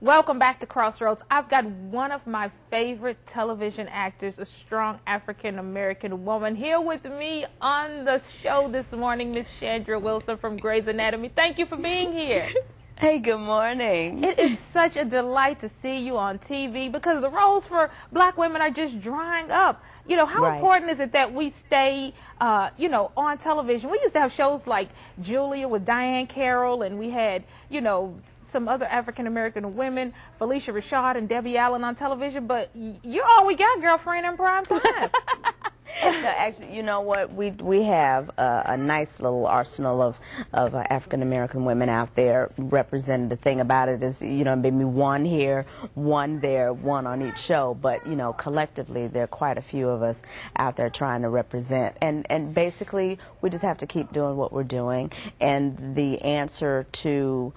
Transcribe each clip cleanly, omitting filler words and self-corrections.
Welcome back to Crossroads. I've got one of my favorite television actors, a strong African-American woman, here with me on the show this morning, Miss Chandra Wilson from Grey's Anatomy. Thank you for being here. Hey, good morning. It is such a delight to see you on TV because the roles for black women are just drying up. You know, how important is it that we stay, you know, on television? We used to have shows like Julia with Diane Carroll, and we had, you know, some other African-American women, Felicia Rashad and Debbie Allen on television, but you're all we got, girlfriend, in prime time. No, actually, you know what? We have a nice little arsenal of African-American women out there represented. The thing about it is, you know, maybe one here, one there, one on each show, but, you know, collectively there are quite a few of us out there trying to represent. And basically, we just have to keep doing what we're doing. And the answer to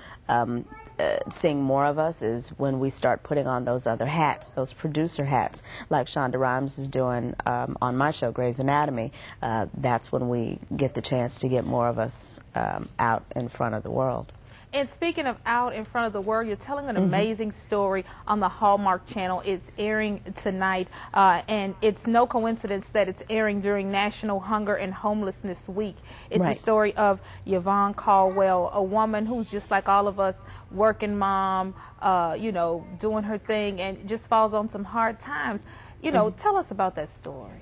seeing more of us is when we start putting on those other hats, those producer hats, like Shonda Rhimes is doing on my show, Grey's Anatomy. That's when we get the chance to get more of us out in front of the world. And speaking of out in front of the world, you're telling an amazing story on the Hallmark Channel. It's airing tonight, and it's no coincidence that it's airing during National Hunger and Homelessness Week. It's a story of Yvonne Caldwell, a woman who's just like all of us, working mom, you know, doing her thing, and just falls on some hard times. You know, tell us about that story.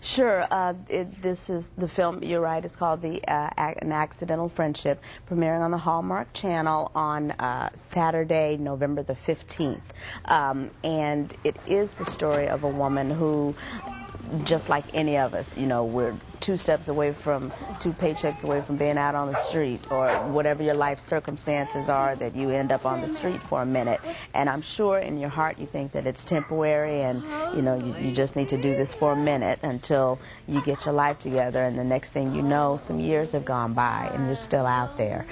Sure. This is the film, you're right, it's called An Accidental Friendship, premiering on the Hallmark Channel on Saturday, November the 15th. And it is the story of a woman who, just like any of us, you know, we're two paychecks away from being out on the street, or whatever your life circumstances are that you end up on the street for a minute. And I'm sure in your heart you think that it's temporary and, you know, you just need to do this for a minute until you get your life together, and the next thing you know, some years have gone by and you're still out there.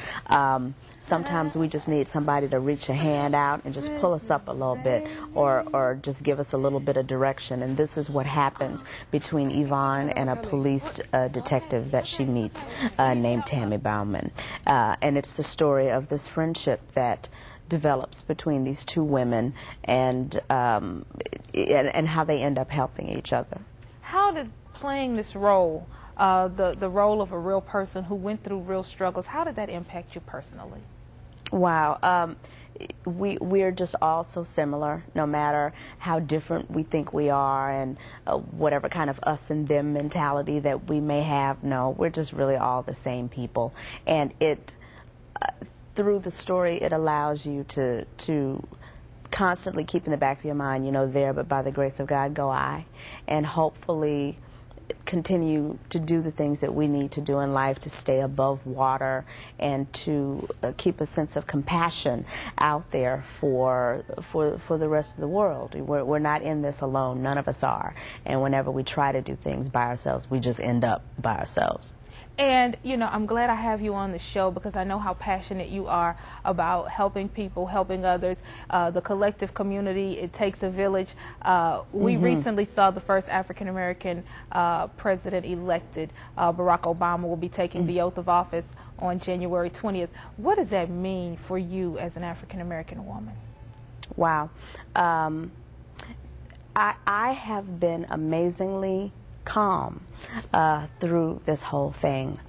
Sometimes we just need somebody to reach a hand out and just pull us up a little bit, or just give us a little bit of direction. And this is what happens between Yvonne and a police detective that she meets named Tammy Bauman. And it's the story of this friendship that develops between these two women, and how they end up helping each other. How did playing this role, the role of a real person who went through real struggles, how did that impact you personally? Wow. We're just all so similar, no matter how different we think we are, and whatever kind of us and them mentality that we may have. No, we're just really all the same people. And through the story, it allows you to constantly keep in the back of your mind, you know, there, but by the grace of God go I, and hopefully continue to do the things that we need to do in life to stay above water, and to keep a sense of compassion out there for the rest of the world. We're not in this alone. None of us are. And whenever we try to do things by ourselves, we just end up by ourselves. And, you know, I'm glad I have you on the show because I know how passionate you are about helping people, helping others, the collective community. It takes a village. We recently saw the first African-American president elected. Barack Obama will be taking the oath of office on January 20th. What does that mean for you as an African-American woman? Wow. I have been amazingly calm through this whole thing,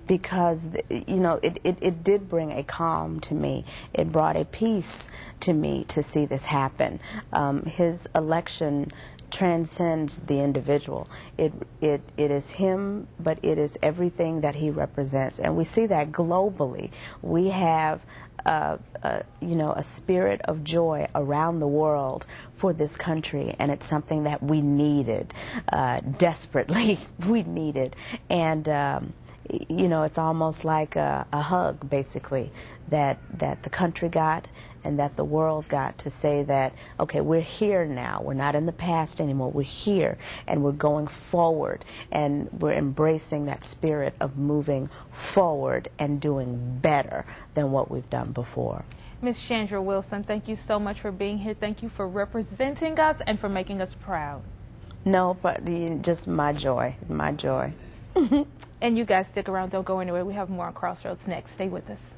because, you know, it did bring a calm to me. It brought a peace to me to see this happen. His election transcends the individual. It is him, but it is everything that he represents, and we see that globally. We have you know, a spirit of joy around the world for this country, and it's something that we needed desperately. We needed, and you know, it's almost like a hug, basically, that the country got and that the world got, to say that, okay, we're here now. We're not in the past anymore. We're here, and we're going forward, and we're embracing that spirit of moving forward and doing better than what we've done before. Miss Chandra Wilson, thank you so much for being here. Thank you for representing us and for making us proud. No, but just my joy, my joy. And you guys stick around. Don't go anywhere. We have more on Crossroads next. Stay with us.